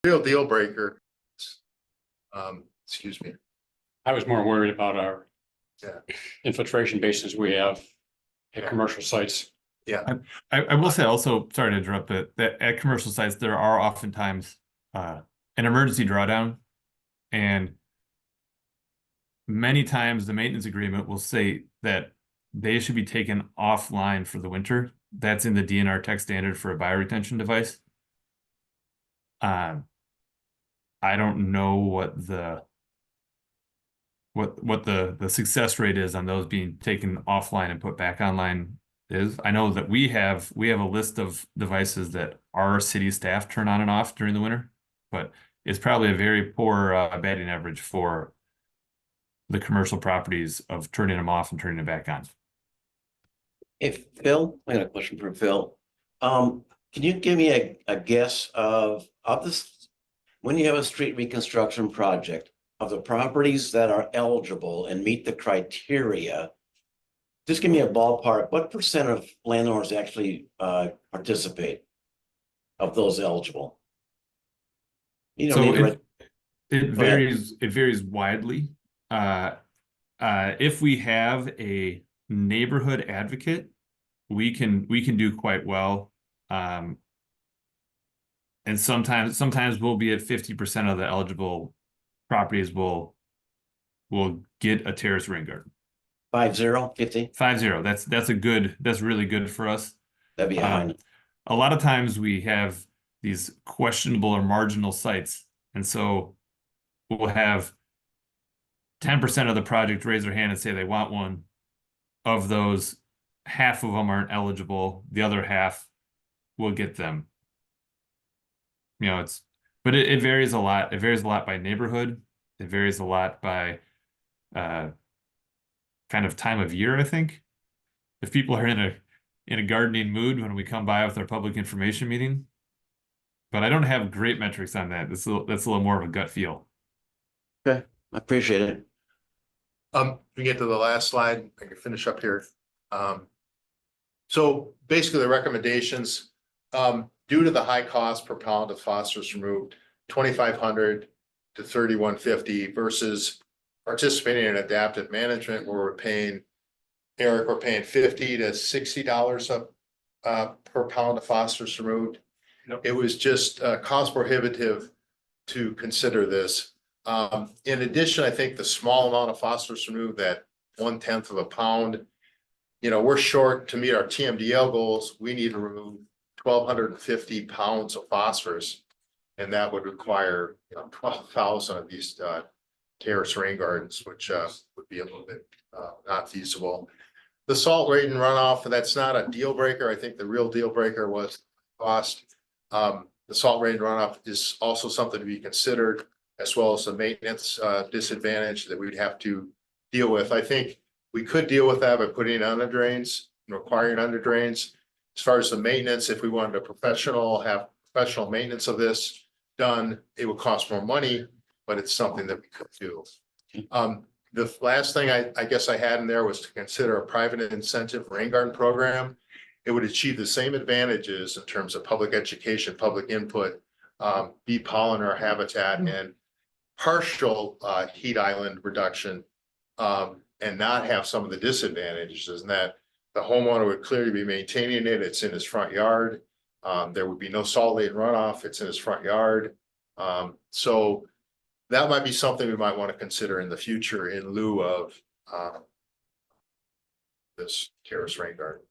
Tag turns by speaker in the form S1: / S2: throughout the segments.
S1: real deal breaker. Excuse me.
S2: I was more worried about our
S1: Yeah.
S2: infiltration basins we have at
S1: Yeah.
S2: commercial sites.
S1: Yeah.
S3: I will say also, sorry to interrupt, but that at commercial sites, there are oftentimes an emergency drawdown, and many times the maintenance agreement will say that they should be taken offline for the winter. That's in the DNR tech standard for a bioretention device. I don't know what the success rate is on those being taken offline and put back online is. I know that we have a list of devices that our city staff turn on and off during the winter, but it's probably a very poor batting average for the commercial properties of turning them off and turning them back on.
S4: Hey, Phil, I got a question for Phil. Can you give me a guess of this, when you have a street reconstruction project, of the properties that are eligible and meet the criteria? Just give me a ballpark, what percent of landowners actually participate of those eligible? You know,
S3: So it varies widely. If we have a neighborhood advocate, we can do quite well. And sometimes we'll be at 50% of the eligible properties will get a terrace rain garden.
S4: 50, 50?
S3: 50. That's really good for us.
S4: That'd be high.
S3: A lot of times we have these questionable or marginal sites, and so we'll have 10% of the project raise their hand and say they want one. Of those, half of them aren't eligible. The other half will get them. You know, but it varies a lot. It varies a lot by neighborhood. It varies a lot by kind of time of year, I think. If people are in a gardening mood when we come by with our public information meeting. But I don't have great metrics on that. That's a little more of a gut feel.
S4: Okay, I appreciate it.
S1: We get to the last slide. I can finish up here. So basically the recommendations, due to the high cost per pound of phosphorus removed, 2,500 to 3,150 versus participating in adaptive management where we're paying $50 to $60 per pound of phosphorus removed.
S2: Yep.
S1: It was just cost prohibitive to consider this. In addition, I think the small amount of phosphorus removed, that 1/10 of a pound, you know, we're short to meet our TMDL goals. We need to remove 1,250 pounds of phosphorus, and that would require 12,000 of these terrace rain gardens, which would be a little bit not feasible. The salt rate and runoff, that's not a deal breaker. I think the real deal breaker was cost. The salt rate and runoff is also something to be considered, as well as the maintenance disadvantage that we would have to deal with. I think we could deal with that by putting under drains and requiring under drains. As far as the maintenance, if we wanted a have professional maintenance of this done, it would cost more money, but it's something that we could do. The last thing I guess I had in there was to consider a private incentive rain garden program. It would achieve the same advantages in terms of public education, public input, bee pollinator habitat, and partial heat island reduction, and not have some of the disadvantages, and that the homeowner would clearly be maintaining it. It's in his front yard. There would be no salt lake runoff. It's in his front yard. So that might be something we might want to consider in the future in lieu of this terrace rain garden.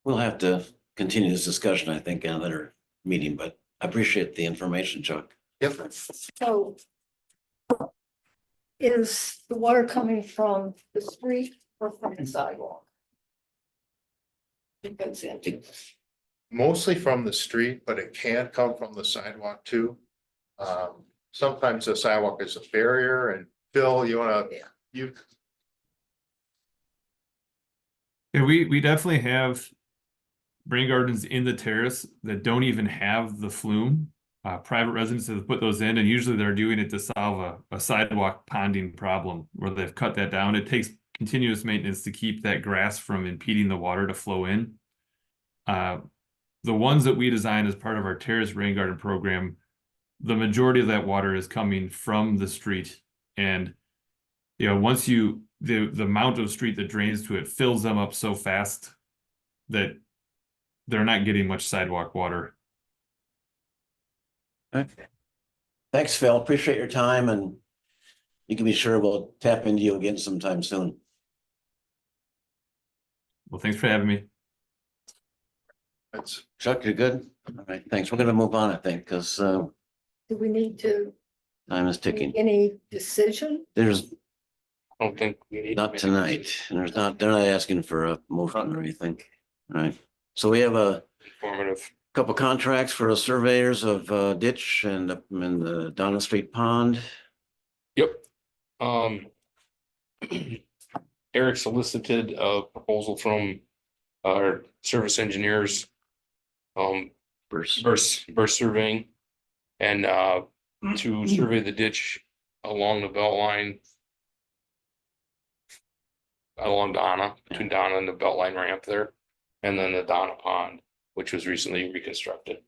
S4: We'll have to continue this discussion, I think, in another meeting, but I appreciate the information, Chuck.
S1: Yep.
S5: So is the water coming from the street or from the sidewalk? It goes empty.
S1: Mostly from the street, but it can come from the sidewalk too. Sometimes the sidewalk is a barrier, and Phil, you want to,
S5: Yeah.
S3: Yeah, we definitely have rain gardens in the terrace that don't even have the flume. Private residents have put those in, and usually they're doing it to solve a sidewalk ponding problem where they've cut that down. It takes continuous maintenance to keep that grass from impeding the water to flow in. The ones that we designed as part of our terrace rain garden program the majority of that water is coming from the street. And, once the amount of street that drains to it fills them up so fast that they're not getting much sidewalk water.
S4: Thanks, Phil. Appreciate your time, and you can be sure we'll tap into you again sometime soon.
S3: Well, thanks for having me.
S1: It's,
S4: Chuck, you're good? All right, thanks. We're gonna move on, I think, because
S5: Do we need to
S4: time is
S5: make
S4: ticking.
S5: any decision?
S4: There's
S2: I don't think we need. to
S4: not
S2: make a
S4: tonight,
S2: decision.
S4: and they're not asking for a motion or anything. All right, so we have a
S2: Informative.
S4: couple contracts for surveyors of ditch and up in the Donna Street Pond.
S2: Yep. Eric solicited a proposal from our service engineers.
S4: First,
S2: Burst surveying. And to survey the ditch along the belt line. Along Donna, between Donna and the Beltline ramp there, and then the Donna Pond, which was recently reconstructed.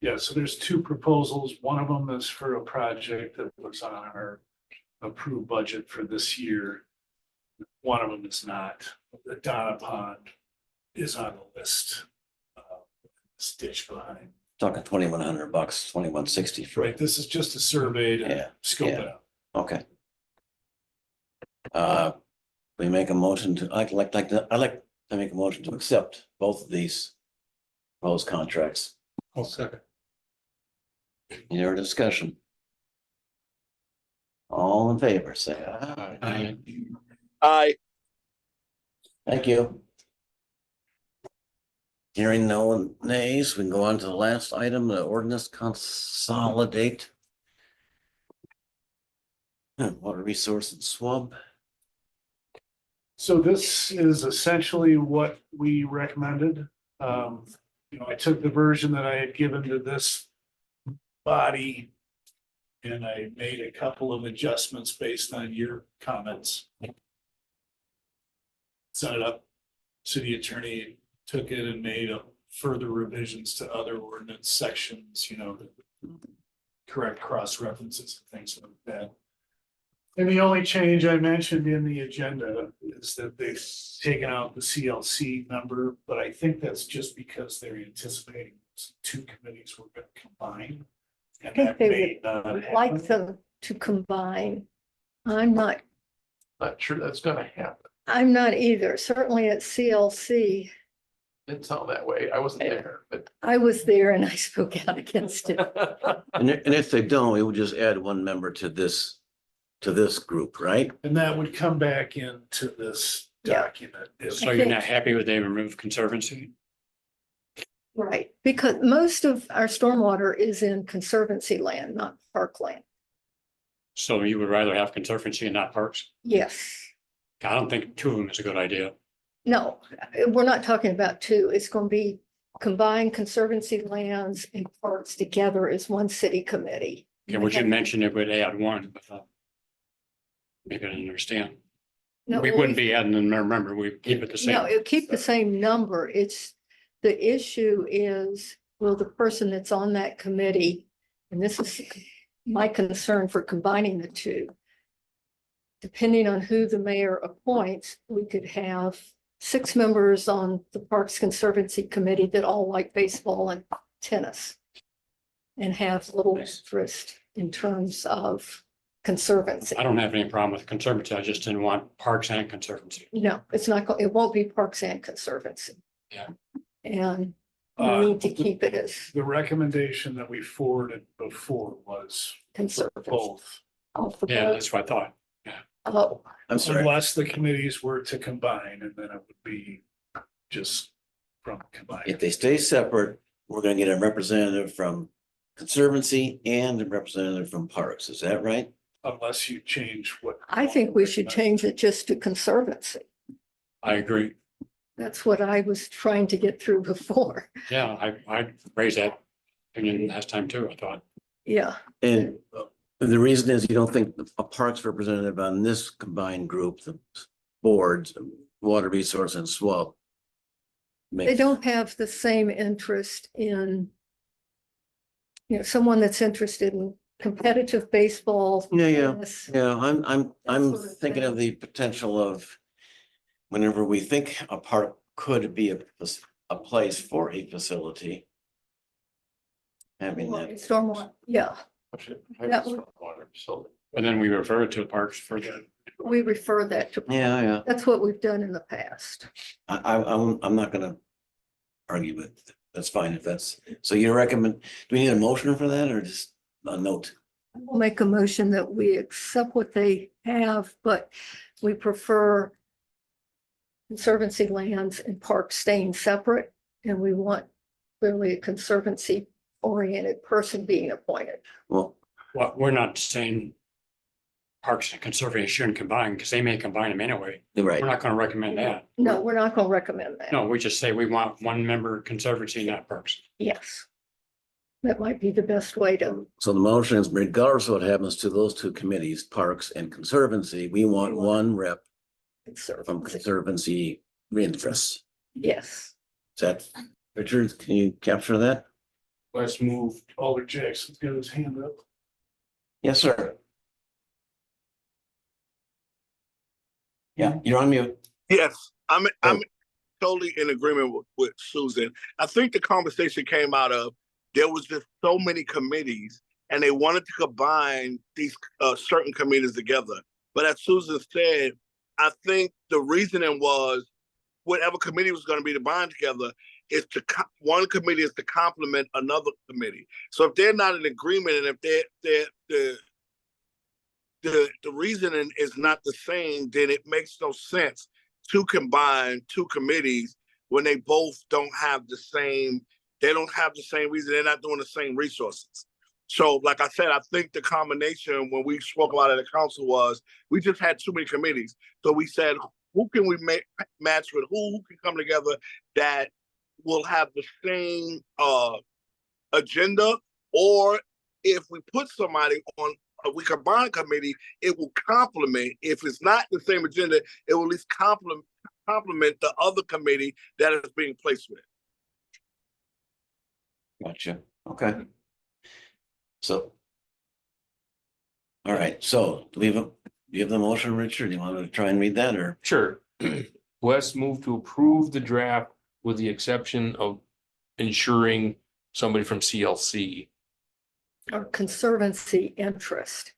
S6: Yeah, so there's two proposals. One of them is for a project that was on our approved budget for this year. One of them is not. The Donna Pond is on the list. This ditch behind.
S4: talking $2,100, $2,160 for
S6: Right, this is just a survey to
S4: Yeah,
S6: scope it
S4: yeah.
S6: out.
S4: Okay. We make a motion to, I'd like to make a motion to accept both of these proposed contracts.
S6: I'll second.
S4: Any other discussion? All in favor, say aye.
S2: Aye.
S4: Thank you. Hearing no nays, we can go on to the last item, the ordinance consolidate. Water resource and swab.
S6: So this is essentially what we recommended. I took the version that I had given to this body. And I made a couple of adjustments based on your comments. Sent it up. City attorney took it and made further revisions to other ordinance sections, the correct cross references and things like that. And the only change I mentioned in the agenda is that they've taken out the CLC number, but I think that's just because they're anticipating two committees were going to combine. And
S5: I think
S6: that
S5: they
S6: may not
S5: would like
S6: happen.
S5: them to combine. I'm not
S7: Not sure that's gonna happen.
S5: either. Certainly at CLC,
S7: Didn't sound that way. I wasn't there, but.
S5: I was there and I spoke out against it.
S4: And if they don't, we would just add one member to this group, right?
S6: And that would come back into this
S5: Yeah.
S6: document.
S2: So you're not happy with they removed conservancy?
S5: Right, because most of our stormwater is in conservancy land, not parkland.
S2: So you would rather have conservancy and not parks?
S5: Yes,
S2: I don't think two of them is a good idea.
S5: no, we're not talking about two. It's going to be combined conservancy lands and parks together as one city committee.
S2: Okay, what you mentioned it would add one, but maybe I didn't understand.
S5: No,
S2: We wouldn't be adding them, remember, we keep it the
S5: No,
S2: same.
S5: it'll keep the same number. It's, the issue is, will the person that's on that committee, and this is my concern for combining the two. Depending on who the mayor appoints, we could have 6 members on the Parks Conservancy Committee that all like baseball and tennis. And have little interest in terms of conservancy.
S2: I don't have any problem with conservancy, I just didn't want parks and conservancy.
S5: No, it's not, it won't be Parks and Conservancy.
S2: Yeah.
S5: And we need to keep it as
S6: The recommendation that we forwarded before was
S5: conservative.
S6: both,
S2: Yeah, that's what I thought.
S5: Oh,
S4: I'm sorry.
S6: unless the committees were to combine, and then it would be just from combined.
S4: If they stay separate, we're gonna get a representative from Conservancy and a representative from Parks. Is that right?
S6: Unless you change what.
S5: I think we should change it just to Conservancy.
S2: I agree.
S5: That's what I was trying to get through before.
S2: Yeah, I raised that opinion last time too, I thought.
S5: Yeah,
S4: And the reason is you don't think a Parks representative on this combined group, the boards, water resource and swamp.
S5: they don't have the same interest in someone that's interested in competitive baseball.
S4: Yeah.
S5: tennis.
S4: Yeah, I'm
S5: sort of
S4: thinking of
S5: thing.
S4: the potential of whenever we think a park could be a place for a facility. Having that,
S5: Stormwater, yeah, That would-
S8: And then we refer it to parks for the.
S5: we refer that to.
S4: yeah,
S5: That's what we've done in the past.
S4: I'm not gonna argue with, it. That's fine if that's, so you recommend, do we need a motion for that or just a note?
S5: We'll make a motion that we accept what they have, but we prefer conservancy lands and parks staying separate, and we want clearly a conservancy oriented person being appointed.
S4: Well,
S8: Well, we're not saying parks and conservation shouldn't combine, because they may combine them anyway.
S4: you're
S8: We're
S4: right.
S8: not gonna recommend that.
S5: No, we're not gonna recommend that.
S8: No, we just say we want one member conservancy, not parks.
S5: Yes. That might be the best way to,
S4: So the motion is regardless of what happens to those two committees, Parks and Conservancy, we want one rep from
S5: conservancy.
S4: Conservancy interests.
S5: Yes.
S4: Is that, Richard, can you capture that?
S6: Let's move Alder Jackson's got his hand up.
S4: Yes, sir. Yeah, you're on mute.
S9: Yes, I'm totally in agreement with Susan. I think the conversation came out of there was just so many committees and they wanted to combine these certain committees together. But as Susan said, I think the reasoning was whatever committee was going to be to bind together is to one committee is to complement another committee. So if they're not in agreement and if the reasoning is not the same, then it makes no sense to combine two committees when they both don't have the same, they don't have the same reason, they're not doing the same resources. So like I said, I think the combination when we spoke about it at the council was we just had too many committees. So we said, who can we match with who can come together that will have the same agenda, or if we put somebody on we combine committee, it will complement. If it's not the same agenda, it will at least complement the other committee that is being placed with.
S4: Gotcha. Okay. So. All right, so do you have the motion, Richard? Do you want to try and read that or?
S2: Sure. Wes moved to approve the draft with the exception of ensuring somebody from CLC
S5: Or conservancy interest.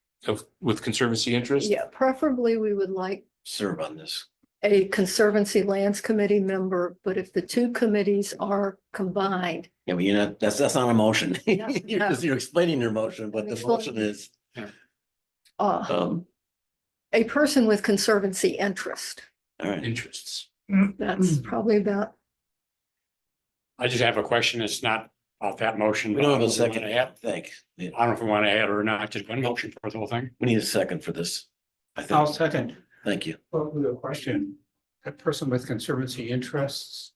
S2: with conservancy interest.
S5: Yeah, preferably we would like
S4: Serve on this.
S5: a conservancy lands committee member, but if the two committees are combined,
S4: Yeah, but you're not, that's not a motion.
S5: Yeah,
S4: You're explaining your motion, but the motion is, um,
S5: a person with conservancy interest,
S4: all right.
S2: Interests.
S5: that's probably about,
S8: I just have a question. It's not off that motion.
S4: We don't have a
S8: but I don't know if we
S4: second,
S8: wanna add-
S4: thank. Yeah,
S8: I don't know if we want to add or not, just one motion for the whole thing.
S4: we need a second for this. I
S10: I'll
S4: think,
S10: second.
S4: thank you.
S10: Well, with a question, that person with conservancy interests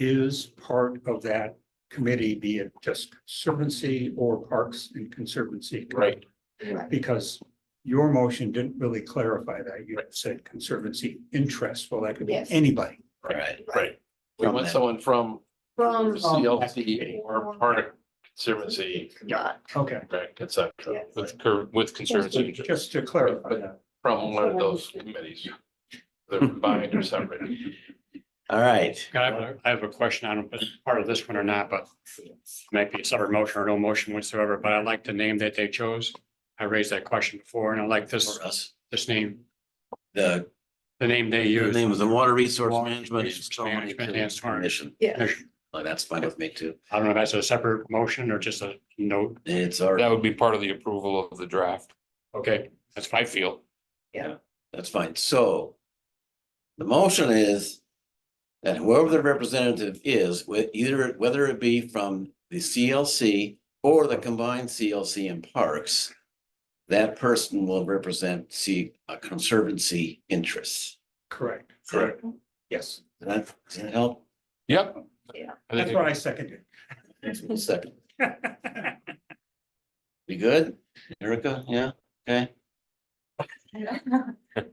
S10: is part of that committee, be it just conservancy or parks and conservancy.
S2: Right.
S10: Because your motion didn't really clarify that. You said conservancy interest. Well, that could be
S5: Yes.
S10: anybody.
S4: All right.
S2: Right.
S7: We want someone from
S5: from.
S7: CLC or part of conservancy,
S5: Yeah.
S10: Okay,
S7: right, et cetera,
S5: Yes.
S2: With conservancy interest.
S10: just to clarify that.
S7: from one of those committees. They're combined or separate.
S4: All right.
S8: I have a question. I don't know if it's part of this one or not, but it might be a separate motion or no motion whatsoever, but I like the name that they chose. I raised that question before and I like this,
S4: For us,
S8: name,
S4: the
S8: name they
S4: the
S8: use.
S4: name was the Water Resource
S8: Water
S4: Management.
S8: Resource Management and Storm.
S4: Commission.
S5: Yeah,
S4: Oh, that's fine with me too.
S8: I don't know if that's a separate motion or just a note.
S4: It's our,
S2: That would be part of the approval of the draft.
S8: Okay, that's what I feel.
S4: that's fine. So the motion is that whoever the representative is, either whether it be from the CLC or the combined CLC and parks, that person will represent a conservancy interests.
S10: Correct.
S2: Correct.
S10: Yes,
S4: Does that help?
S2: Yep.
S5: Yeah.
S2: I
S10: that's
S2: think
S10: what I seconded.
S4: Second. We good? Erica? Yeah? Okay.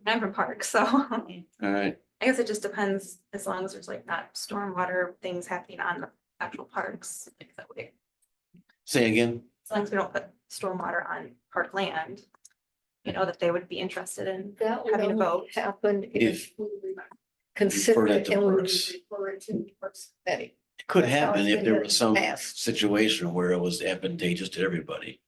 S11: I'm from parks, so I
S4: All right.
S11: guess it just depends as long as there's like not stormwater things happening on the actual parks. Like that way.
S4: Say again?
S11: As long as we don't put stormwater on park land, you know, that they would be interested in
S5: That would
S11: having a
S5: only
S11: vote.
S5: happen if
S4: If-
S5: we consider
S4: Refer that
S5: it
S4: to
S5: and we
S4: Parks.
S5: refer it to the Parks Committee.
S4: It could
S5: That's how
S4: happen
S5: it's
S4: if
S5: been
S4: there
S5: done
S4: was
S5: in the
S4: some
S5: past.
S4: situation where it was advantageous to everybody.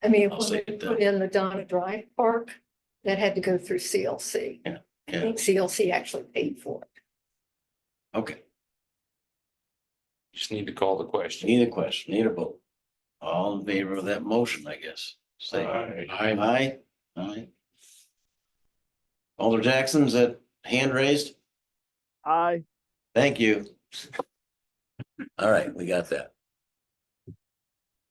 S5: I mean,
S4: I'll
S5: when
S4: say
S5: we
S4: it
S5: put
S4: then.
S5: in the Donna Drive Park, that had to go through CLC.
S4: Yeah,
S5: I
S4: yeah.
S5: think CLC actually paid for it.
S4: Okay,
S2: Just need to call the question.
S4: need a question, need a vote. All in favor of that motion, I guess. Say
S2: Aye.
S4: aye. Aye. Alder Jackson's that hand raised?
S9: Aye.
S4: Thank you. All right, we got that.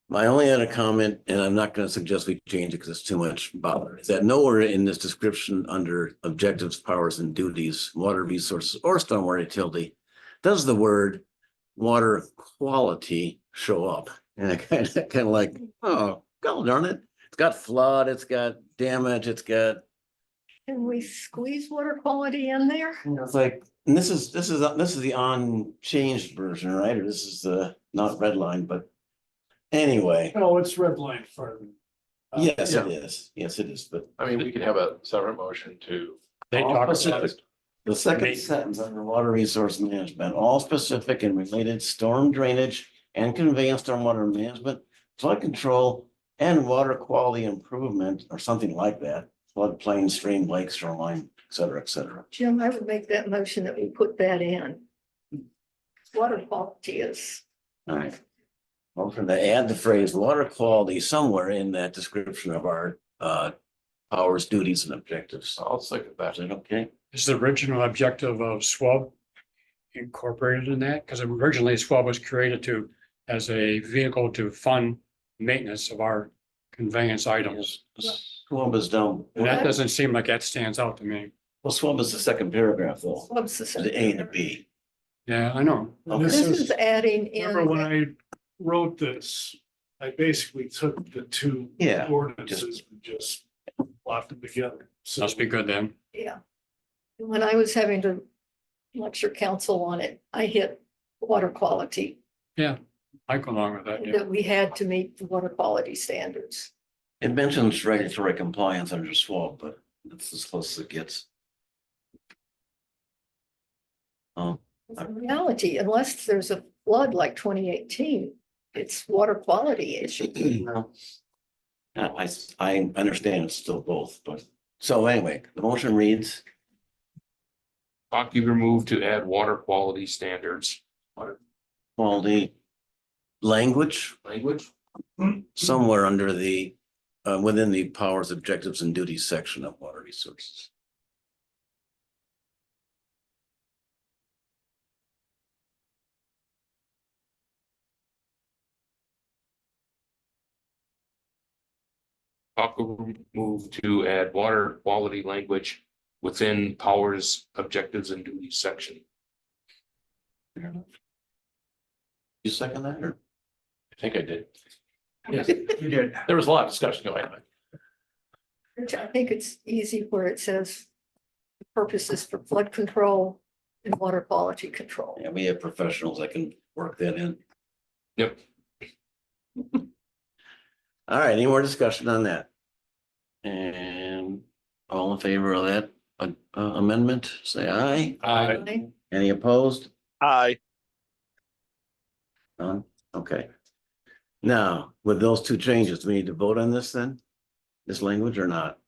S4: My only other comment, and I'm not gonna suggest we change it because it's too much bother, is that nowhere in this description under objectives, powers and duties, water resources or stormwater utility, does the word water quality show up? And I kind of like, oh, god darn it. It's got flood, it's got damage, it's got,
S5: Can we squeeze water quality in there?
S4: it's like, and this is the unchanged version, right? Or this is the not red line, but anyway,
S6: Oh, it's red line for.
S4: yes, it is. Yes, it is, but
S7: I mean, we could have a separate motion to,
S8: They
S4: all
S8: talk about
S4: specific. The second
S8: May-
S4: sentence under water resource management, all specific and related storm drainage and conveyance stormwater management, flood control and water quality improvement or something like that. Floodplain, stream, lake, shoreline, et cetera, et cetera.
S5: Jim, I would make that motion that we put that in. Water quality is,
S4: All right. Motion to add the phrase water quality somewhere in that description of our powers, duties and objectives.
S7: I'll second that.
S4: Is that okay?
S8: Is the original objective of SWAB incorporated in that? Because originally SWAB was created to, as a vehicle to fund maintenance of our conveyance items.
S4: Swab is down.
S8: And that doesn't seem like that stands out to me.
S4: Well, swab is the second paragraph though,
S5: what's the
S4: the A and the B.
S8: Yeah, I know.
S5: This is adding in.
S6: Remember when I wrote this, I basically took the two
S4: Yeah,
S6: ordinances and just locked them together. So
S8: Must be good then.
S5: Yeah. When I was having to lecture council on it, I hit water quality,
S8: I go along with that, yeah.
S5: that we had to meet the water quality standards.
S4: it mentions regulatory compliance under swab, but that's as close as it gets.
S5: In reality, unless there's a flood like 2018, it's water quality issue.
S4: Well, I understand it's still both, but, so anyway, the motion reads,
S2: Hockey removed to add water quality standards.
S4: quality language
S2: Language?
S4: somewhere under the, within the powers, objectives and duties section of water resources.
S2: Hockey moved to add water quality language within powers, objectives and duties section.
S4: You second that or?
S7: I think I did.
S10: Yes, you did.
S7: There was a lot of discussion going on.
S5: Which I think it's easy where it says purposes for flood control and water quality control.
S4: Yeah, we have professionals that can work that in.
S2: Yep.
S4: All right, any more discussion on that? And all in favor of that amendment, say aye.
S5: Right?
S4: Any opposed?
S9: Aye.
S4: None? Okay. Now, with those two changes, do we need to vote on this then? This language or not?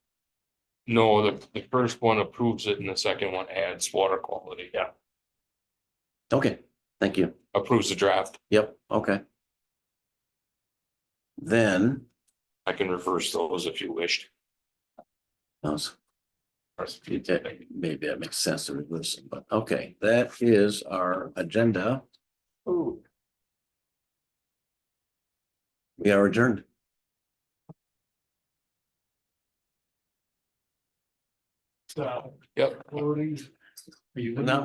S2: No, the first one approves it and the second one adds water quality. Yeah.
S4: Okay, thank you.
S2: Approves the draft.
S4: Yep, okay. Then,
S2: I can reverse those if you wished.
S4: maybe that makes sense to reverse them, but okay, that is our agenda.
S5: Ooh.
S4: We are adjourned.
S6: So.
S2: Yep.
S6: Voting.
S10: Are you?
S4: We're not